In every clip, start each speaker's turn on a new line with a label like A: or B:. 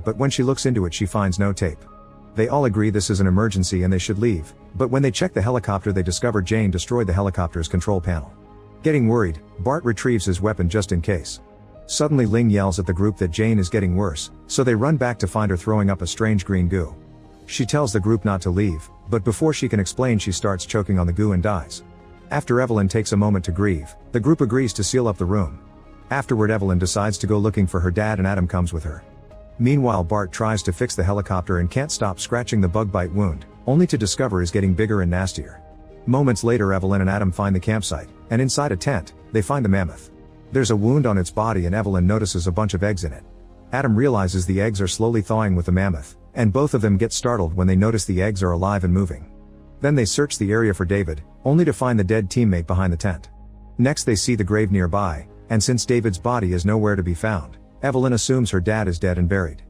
A: but when she looks into it she finds no tape. They all agree this is an emergency and they should leave, but when they check the helicopter they discover Jane destroyed the helicopter's control panel. Getting worried, Bart retrieves his weapon just in case. Suddenly Ling yells at the group that Jane is getting worse, so they run back to find her throwing up a strange green goo. She tells the group not to leave, but before she can explain she starts choking on the goo and dies. After Evelyn takes a moment to grieve, the group agrees to seal up the room. Afterward Evelyn decides to go looking for her dad and Adam comes with her. Meanwhile Bart tries to fix the helicopter and can't stop scratching the bug bite wound, only to discover is getting bigger and nastier. Moments later Evelyn and Adam find the campsite, and inside a tent, they find the mammoth. There's a wound on its body and Evelyn notices a bunch of eggs in it. Adam realizes the eggs are slowly thawing with the mammoth, and both of them get startled when they notice the eggs are alive and moving. Then they search the area for David, only to find the dead teammate behind the tent. Next they see the grave nearby, and since David's body is nowhere to be found, Evelyn assumes her dad is dead and buried.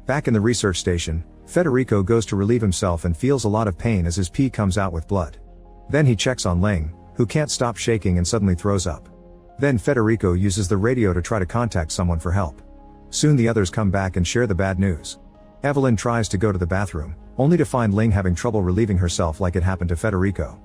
A: Back in the research station, Federico goes to relieve himself and feels a lot of pain as his pee comes out with blood. Then he checks on Ling, who can't stop shaking and suddenly throws up. Then Federico uses the radio to try to contact someone for help. Soon the others come back and share the bad news. Evelyn tries to go to the bathroom, only to find Ling having trouble relieving herself like it happened to Federico.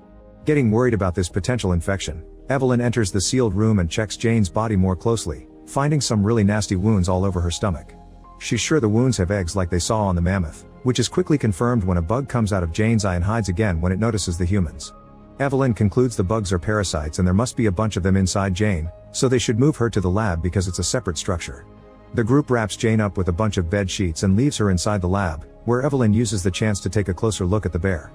A: Getting worried about this potential infection, Evelyn enters the sealed room and checks Jane's body more closely, finding some really nasty wounds all over her stomach. She's sure the wounds have eggs like they saw on the mammoth, which is quickly confirmed when a bug comes out of Jane's eye and hides again when it notices the humans. Evelyn concludes the bugs are parasites and there must be a bunch of them inside Jane, so they should move her to the lab because it's a separate structure. The group wraps Jane up with a bunch of bed sheets and leaves her inside the lab, where Evelyn uses the chance to take a closer look at the bear.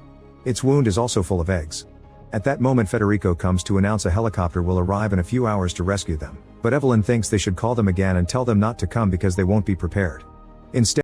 A: Its wound is also full of eggs. At that moment Federico comes to announce a helicopter will arrive in a few hours to rescue them, but Evelyn thinks they should call them again and tell them not to come because they won't be prepared. Instead,